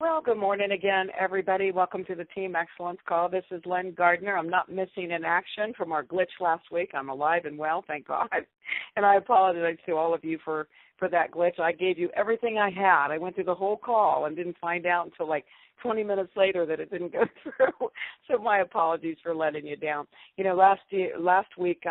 Well, good morning again, everybody. Welcome to the Team Excellence Call. This is Lynn Gardner. I'm not missing in action from our glitch last week. I'm alive and well, thank God. And I apologize to all of you for that glitch. I gave you everything I had. I went through the whole call and didn't find out until like 20 minutes later that it didn't go through. So my apologies for letting you down. You know, last week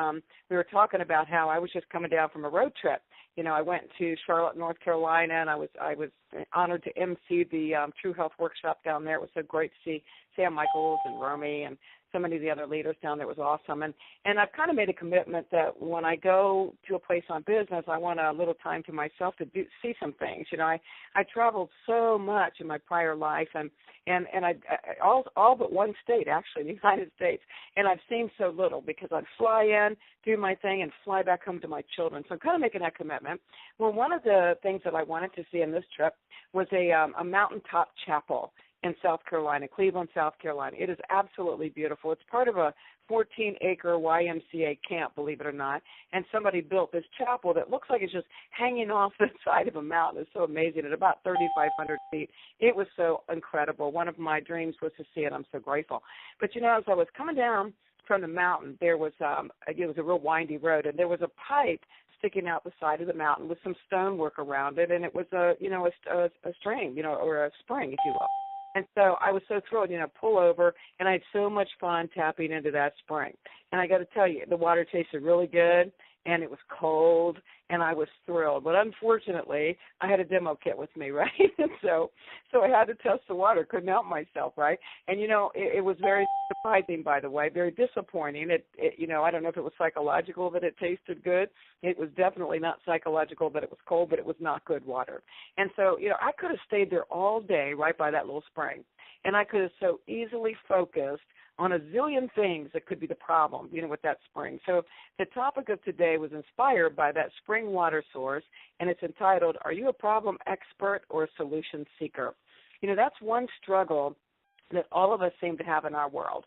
we were talking about how I was just coming down from a road trip. You know, I went to Charlotte, North Carolina, and I was honored to MC the True Health Workshop down there. It was so great to see Sam Michaels and Romy and so many of the other leaders down there. It was awesome. And I've kind of made a commitment that when I go to a place on business, I want a little time to myself to see some things. You know, I traveled so much in my prior life, and I all but one state, actually, the United States, and I've seen so little because I'd fly in, do my thing, and fly back home to my children. So I'm kind of making that commitment. Well, one of the things that I wanted to see in this trip was a mountaintop chapel in South Carolina, Cleveland, South Carolina. It is absolutely beautiful. It's part of a 14-acre YMCA camp, believe it or not, and somebody built this chapel that looks like it's just hanging off the side of a mountain. It's so amazing. At about 3,500 feet, it was so incredible. One of my dreams was to see it. I'm so grateful. But, you know, as I was coming down from the mountain, there was it was a real windy road, and there was a pipe sticking out the side of the mountain with some stonework around it, and it was a stream, or a spring, if you will. And so I was so thrilled, pull over, and I had so much fun tapping into that spring. And I got to tell you, the water tasted really good, and it was cold, and I was thrilled. But unfortunately, I had a demo kit with me, right? And so I had to test the water. Couldn't help myself, right? And, it was very surprising, by the way, very disappointing. I don't know if it was psychological that it tasted good. It was definitely not psychological that it was cold, but it was not good water. And so, I could have stayed there all day right by that little spring, and I could have so easily focused on a zillion things that could be the problem, with that spring. So the topic of today was inspired by that spring water source, and it's entitled, Are You a Problem Expert or a Solution Seeker? That's one struggle that all of us seem to have in our world.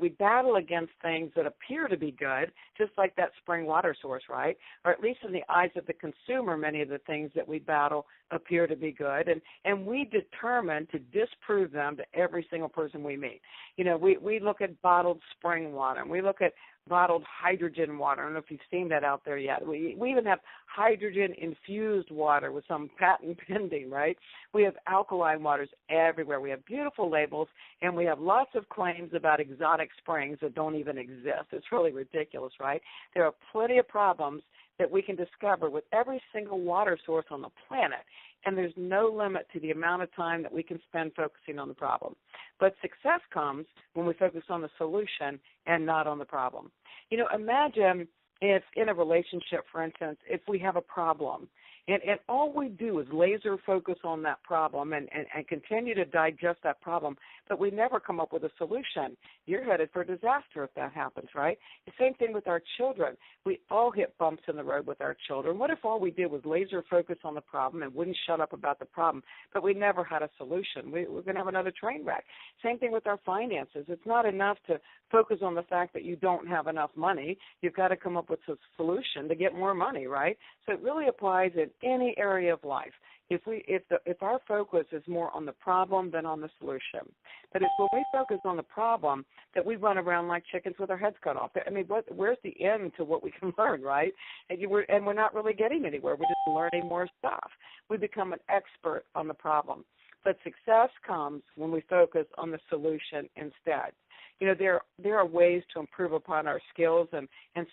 We battle against things that appear to be good, just like that spring water source, right? Or at least in the eyes of the consumer, many of the things that we battle appear to be good. And we determine to disprove them to every single person we meet. We look at bottled spring water, and we look at bottled hydrogen water. I don't know if you've seen that out there yet. We even have hydrogen-infused water with some patent pending, right? We have alkaline waters everywhere. We have beautiful labels, and we have lots of claims about exotic springs that don't even exist. It's really ridiculous, right? There are plenty of problems that we can discover with every single water source on the planet, and there's no limit to the amount of time that we can spend focusing on the problem. But success comes when we focus on the solution and not on the problem. Imagine if in a relationship, for instance, if we have a problem, and all we do is laser focus on that problem and continue to digest that problem, but we never come up with a solution. You're headed for disaster if that happens, right? The same thing with our children. We all hit bumps in the road with our children. What if all we did was laser focus on the problem and wouldn't shut up about the problem, but we never had a solution? We're going to have another train wreck. Same thing with our finances. It's not enough to focus on the fact that you don't have enough money. You've got to come up with a solution to get more money, right? So it really applies in any area of life. If our focus is more on the problem than on the solution. But it's when we focus on the problem that we run around like chickens with our heads cut off. I mean, where's the end to what we can learn, right? And we're not really getting anywhere. We're just learning more stuff. We become an expert on the problem. But success comes when we focus on the solution instead. There are ways to improve upon our skills, and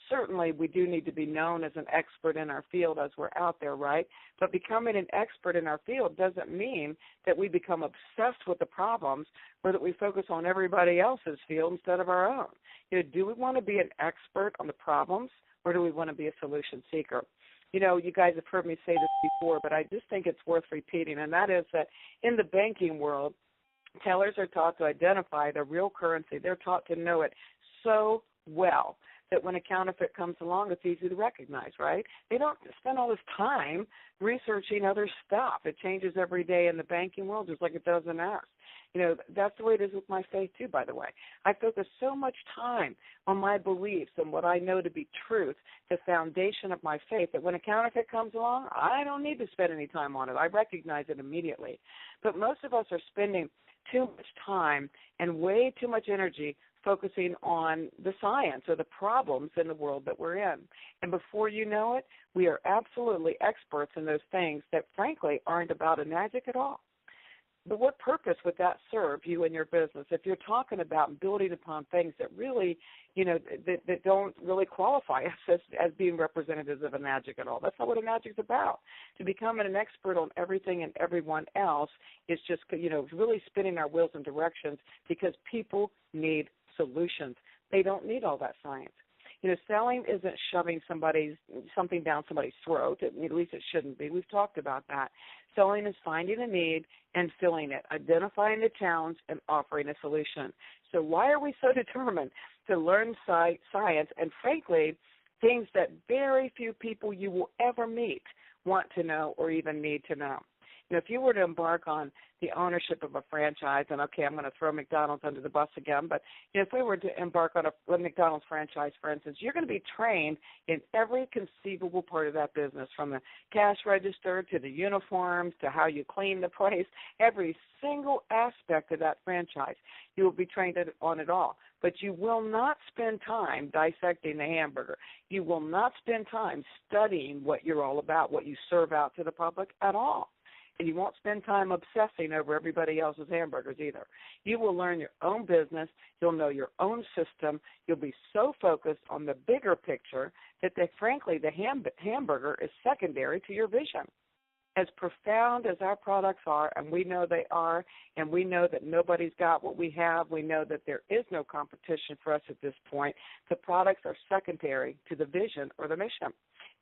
certainly we do need to be known as an expert in our field as we're out there, right? But becoming an expert in our field doesn't mean that we become obsessed with the problems or that we focus on everybody else's field instead of our own. Do we want to be an expert on the problems, or do we want to be a solution seeker? You guys have heard me say this before, but I just think it's worth repeating, and that is that in the banking world, tellers are taught to identify the real currency. They're taught to know it so well that when a counterfeit comes along, it's easy to recognize, right? They don't spend all this time researching other stuff. It changes every day in the banking world just like it does in ours. That's the way it is with my faith too, by the way. I focus so much time on my beliefs and what I know to be truth, the foundation of my faith, that when a counterfeit comes along, I don't need to spend any time on it. I recognize it immediately. But most of us are spending too much time and way too much energy focusing on the science or the problems in the world that we're in. And before you know it, we are absolutely experts in those things that, frankly, aren't about a magic at all. But what purpose would that serve you and your business if you're talking about building upon things that really, that don't really qualify us as being representatives of a magic at all? That's not what a magic's about. To become an expert on everything and everyone else is just, really spinning our wheels in directions because people need solutions. They don't need all that science. Selling isn't shoving something down somebody's throat. At least it shouldn't be. We've talked about that. Selling is finding a need and filling it, identifying the challenge and offering a solution. So why are we so determined to learn science and, frankly, things that very few people you will ever meet want to know or even need to know? If you were to embark on the ownership of a franchise, and okay, I'm going to throw McDonald's under the bus again, but if we were to embark on a McDonald's franchise, for instance, you're going to be trained in every conceivable part of that business, from the cash register to the uniforms to how you clean the place, every single aspect of that franchise. You will be trained on it all. But you will not spend time dissecting the hamburger. You will not spend time studying what you're all about, what you serve out to the public at all. And you won't spend time obsessing over everybody else's hamburgers either. You will learn your own business. You'll know your own system. You'll be so focused on the bigger picture that, frankly, the hamburger is secondary to your vision. As profound as our products are, and we know they are, and we know that nobody's got what we have, we know that there is no competition for us at this point, the products are secondary to the vision or the mission.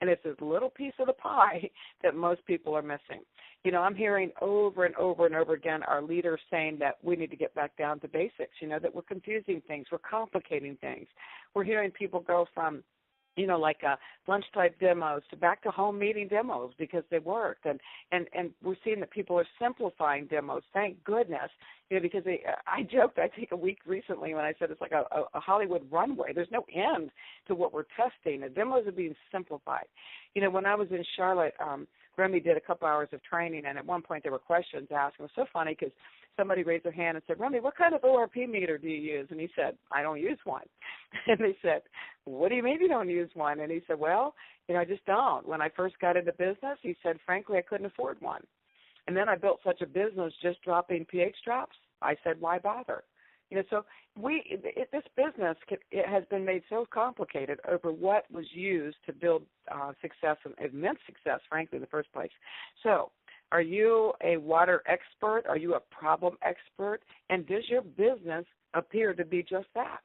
And it's this little piece of the pie that most people are missing. I'm hearing over and over and over again our leaders saying that we need to get back down to basics, that we're confusing things, we're complicating things. We're hearing people go from like lunch-type demos to back to home meeting demos because they worked. And we're seeing that people are simplifying demos, thank goodness, because I joked, I think, a week recently when I said it's like a Hollywood runway. There's no end to what we're testing. The demos are being simplified. When I was in Charlotte, Remy did a couple hours of training, and at one point there were questions asked. It was so funny because somebody raised their hand and said, Remy, what kind of ORP meter do you use? And he said, I don't use one. And they said, what do you mean you don't use one? And he said, well, I just don't. When I first got into business, he said, frankly, I couldn't afford one. And then I built such a business just dropping pH drops. I said, why bother? So this business it has been made so complicated over what was used to build success, and immense success, frankly, in the first place. So are you a water expert? Are you a problem expert? And does your business appear to be just that?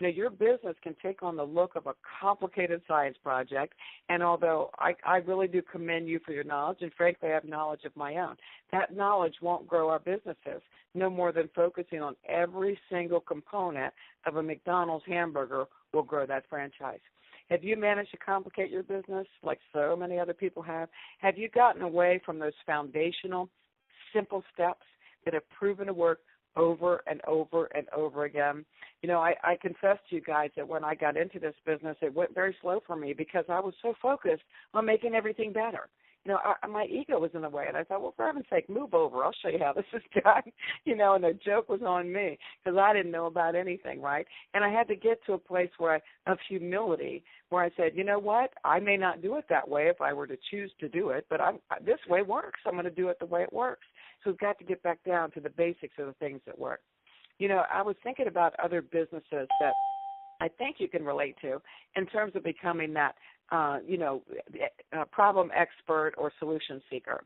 Your business can take on the look of a complicated science project, and although I really do commend you for your knowledge, and frankly I have knowledge of my own, that knowledge won't grow our businesses no more than focusing on every single component of a McDonald's hamburger will grow that franchise. Have you managed to complicate your business like so many other people have? Have you gotten away from those foundational, simple steps that have proven to work over and over and over again? I confess to you guys that when I got into this business, it went very slow for me because I was so focused on making everything better. My ego was in the way, and I thought, well, for heaven's sake, move over. I'll show you how this is done. And the joke was on me because I didn't know about anything, right? And I had to get to a place of humility where I said, you know what? I may not do it that way if I were to choose to do it, but this way works. I'm going to do it the way it works. So we've got to get back down to the basics of the things that work. I was thinking about other businesses that I think you can relate to in terms of becoming that, problem expert or solution seeker.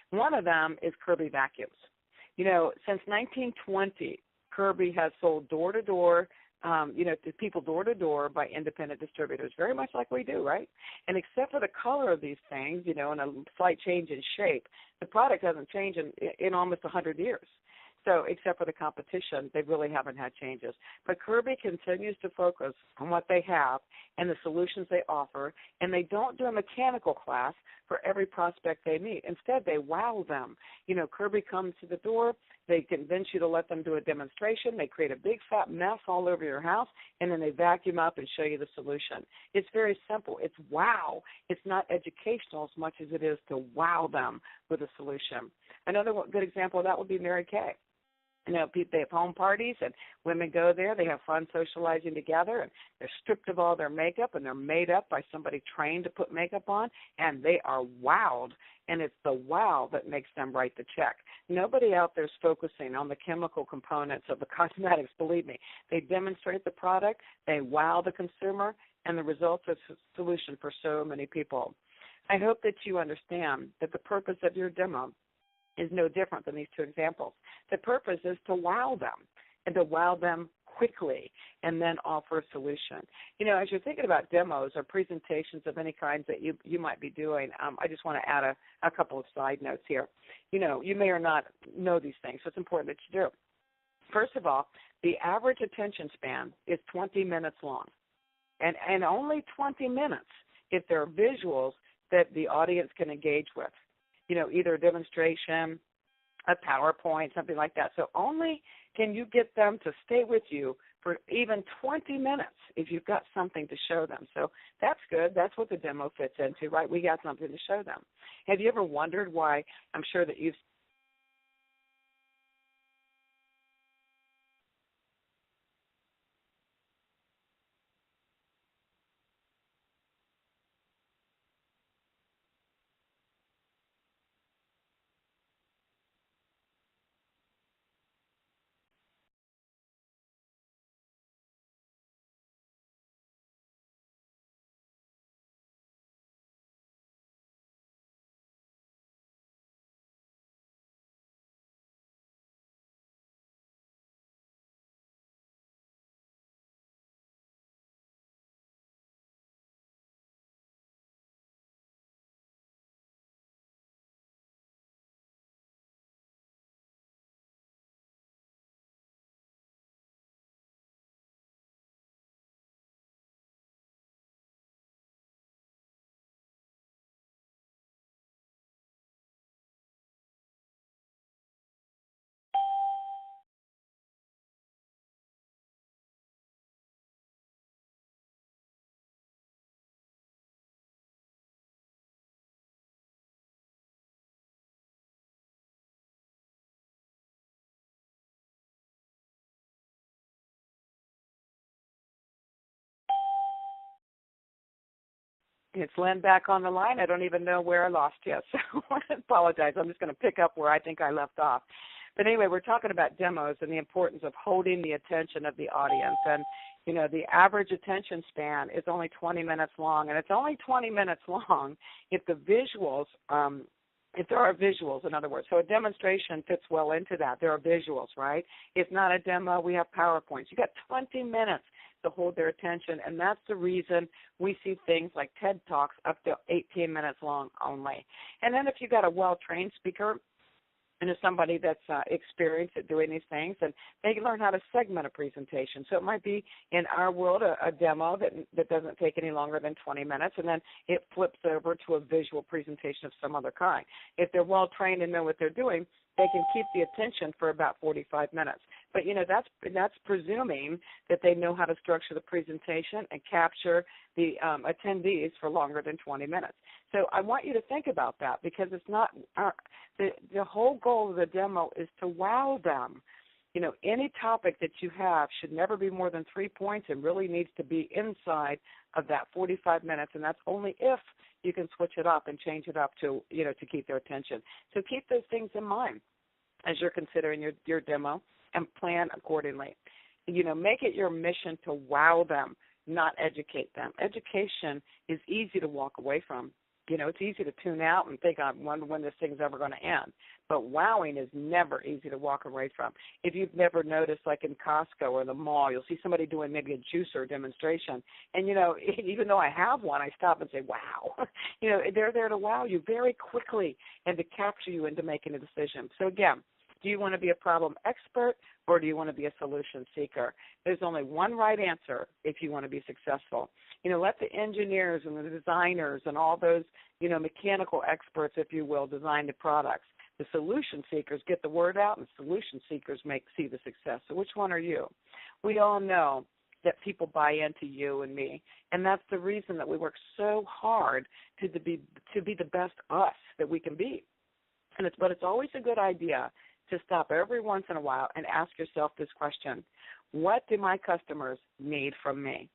One of them is Kirby Vacuums. Since 1920, Kirby has sold door-to-door, to people door-to-door by independent distributors, very much like we do, right? And except for the color of these things, and a slight change in shape, the product hasn't changed in almost 100 years. So except for the competition, they really haven't had changes. But Kirby continues to focus on what they have and the solutions they offer, and they don't do a mechanical class for every prospect they meet. Instead, they wow them. Kirby comes to the door. They convince you to let them do a demonstration. They create a big fat mess all over your house, and then they vacuum up and show you the solution. It's very simple. It's wow. It's not educational as much as it is to wow them with a solution. Another good example of that would be Mary Kay. They have home parties, and women go there. They have fun socializing together, and they're stripped of all their makeup, and they're made up by somebody trained to put makeup on, and they are wowed, and it's the wow that makes them write the check. Nobody out there is focusing on the chemical components of the cosmetics, believe me. They demonstrate the product, they wow the consumer, and the results are a solution for so many people. I hope that you understand that the purpose of your demo is no different than these two examples. The purpose is to wow them and to wow them quickly and then offer a solution. As you're thinking about demos or presentations of any kinds that you might be doing, I just want to add a couple of side notes here. You may or not know these things, so it's important that you do. First of all, the average attention span is 20 minutes long, and only 20 minutes if there are visuals that the audience can engage with. Either a demonstration, a PowerPoint, something like that. So only can you get them to stay with you for even 20 minutes if you've got something to show them. So that's good. That's what the demo fits into, right? We got something to show them. Have you ever wondered why? I'm sure that you've It's Lynn back on the line. I don't even know where I lost you, so I apologize. I'm just going to pick up where I think I left off. But anyway, we're talking about demos and the importance of holding the attention of the audience. And, the average attention span is only 20 minutes long, and it's only 20 minutes long if the visuals if there are visuals, in other words. So a demonstration fits well into that. There are visuals, right? It's not a demo. We have PowerPoints. You got 20 minutes to hold their attention, and that's the reason we see things like TED Talks up to 18 minutes long only. And then if you got a well-trained speaker, and as somebody that's experienced at doing these things, and they can learn how to segment a presentation. So it might be, in our world, a demo that doesn't take any longer than 20 minutes, and then it flips over to a visual presentation of some other kind. If they're well-trained and know what they're doing, they can keep the attention for about 45 minutes. But, that's presuming that they know how to structure the presentation and capture the attendees for longer than 20 minutes. So I want you to think about that, because it's not the whole goal of the demo is to wow them. Any topic that you have should never be more than 3 points and really needs to be inside of that 45 minutes, and that's only if you can switch it up and change it up to keep their attention. So keep those things in mind as you're considering your demo, and plan accordingly. Make it your mission to wow them, not educate them. Education is easy to walk away from. It's easy to tune out and think, I wonder when this thing's ever going to end. But wowing is never easy to walk away from. If you've never noticed, like in Costco or the mall, you'll see somebody doing maybe a juicer demonstration. And, even though I have one, I stop and say, wow. They're there to wow you very quickly and to capture you into making a decision. So, again, Do you want to be a problem expert, or do you want to be a solution seeker? There's only one right answer if you want to be successful. Let the engineers and the designers and all those, mechanical experts, if you will, design the products. The solution seekers get the word out, and solution seekers see the success. So which one are you? We all know that people buy into you and me, and that's the reason that we work so hard to be the best us that we can be. But it's always a good idea to stop every once in a while and ask yourself this question: what do my customers need from me?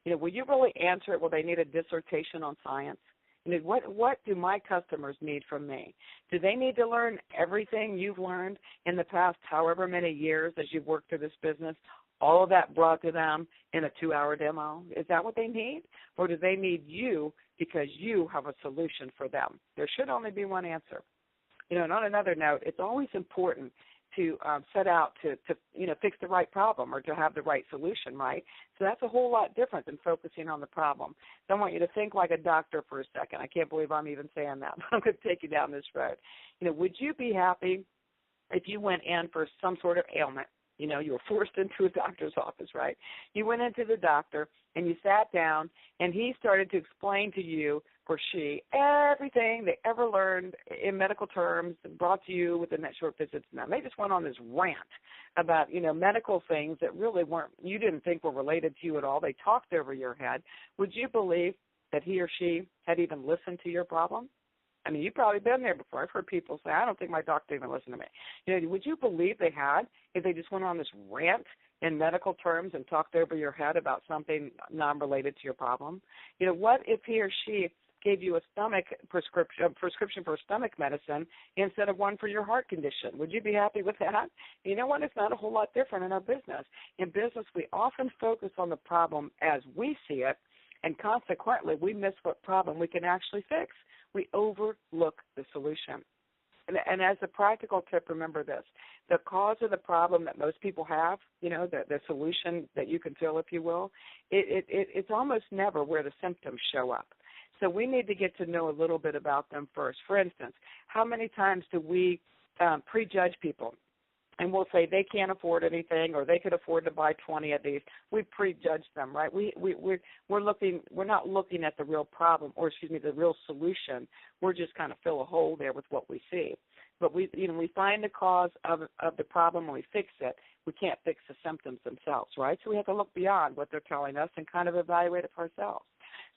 Will you really answer it? Will they need a dissertation on science? What do my customers need from me? Do they need to learn everything you've learned in the past however many years as you've worked through this business, all of that brought to them in a 2-hour demo? Is that what they need? Or do they need you because you have a solution for them? There should only be one answer. And on another note, it's always important to set out to fix the right problem or to have the right solution, right? So that's a whole lot different than focusing on the problem. So I want you to think like a doctor for a second. I can't believe I'm even saying that, but I'm going to take you down this road. Would you be happy if you went in for some sort of ailment? You were forced into a doctor's office, right? You went into the doctor and you sat down and he started to explain to you or she everything they ever learned in medical terms brought to you within that short visit. Now, they just went on this rant about, medical things that really you didn't think were related to you at all. They talked over your head. Would you believe that he or she had even listened to your problem? I mean, you've probably been there before. I've heard people say, I don't think my doctor even listened to me. Would you believe they had if they just went on this rant in medical terms and talked over your head about something non-related to your problem? What if he or she gave you a prescription for stomach medicine instead of one for your heart condition? Would you be happy with that? You know what? It's not a whole lot different in our business. In business, we often focus on the problem as we see it, and consequently, we miss what problem we can actually fix. We overlook the solution. And as a practical tip, remember this: the cause of the problem that most people have, the solution that you can fill, if you will, it's almost never where the symptoms show up. So we need to get to know a little bit about them first. For instance, how many times do we prejudge people? And we'll say they can't afford anything, or they could afford to buy 20 of these. We prejudge them, right? We're not looking at the real problem, or the real solution. We're just kind of fill a hole there with what we see. But we find the cause of the problem and we fix it. We can't fix the symptoms themselves, right? So we have to look beyond what they're telling us and kind of evaluate it for ourselves.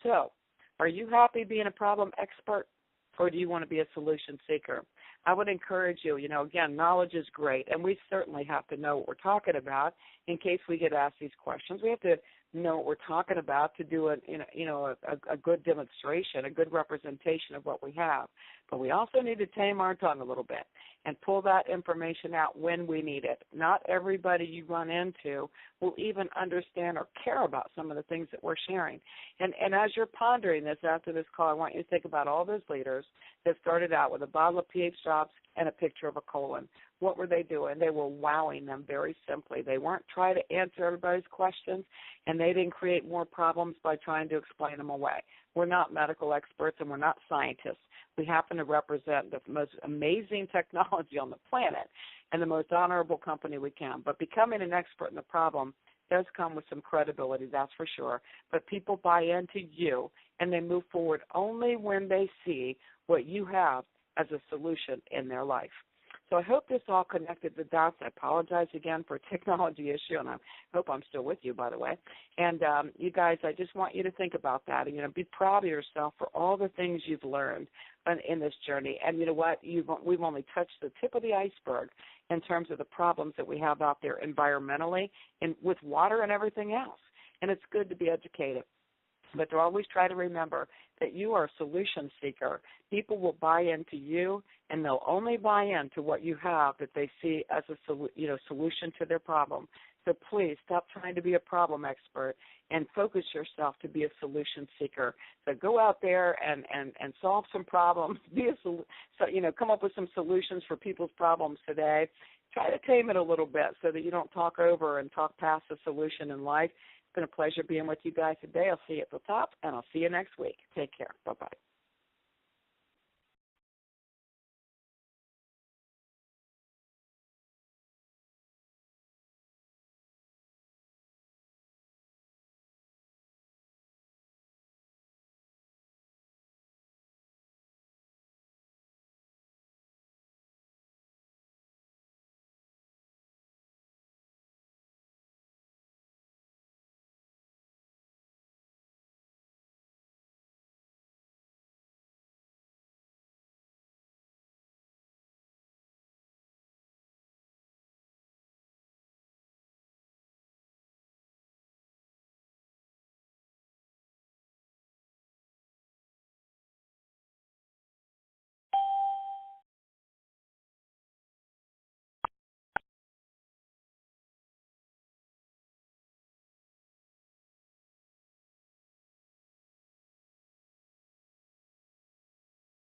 So, are you happy being a problem expert, or do you want to be a solution seeker? I would encourage you, again, knowledge is great, and we certainly have to know what we're talking about in case we get asked these questions. We have to know what we're talking about to do a good demonstration, a good representation of what we have. But we also need to tame our tongue a little bit and pull that information out when we need it. Not everybody you run into will even understand or care about some of the things that we're sharing. And as you're pondering this after this call, I want you to think about all those leaders that started out with a bottle of pH drops and a picture of a colon. What were they doing? They were wowing them very simply. They weren't trying to answer everybody's questions, and they didn't create more problems by trying to explain them away. We're not medical experts, and we're not scientists. We happen to represent the most amazing technology on the planet and the most honorable company we can. But becoming an expert in the problem does come with some credibility, that's for sure. But people buy into you, and they move forward only when they see what you have as a solution in their life. So I hope this all connected the dots. I apologize again for a technology issue, and I hope I'm still with you, by the way. And you guys, I just want you to think about that and, be proud of yourself for all the things you've learned in this journey. And you know what? We've only touched the tip of the iceberg in terms of the problems that we have out there environmentally and with water and everything else. And it's good to be educated. But to always try to remember that you are a solution seeker. People will buy into you, and they'll only buy into what you have that they see as a solution to their problem. So please stop trying to be a problem expert and focus yourself to be a solution seeker. So go out there and solve some problems. Come up with some solutions for people's problems today. Try to tame it a little bit so that you don't talk over and talk past the solution in life. It's been a pleasure being with you guys today. I'll see you at the top, and I'll see you next week. Take care. Bye-bye.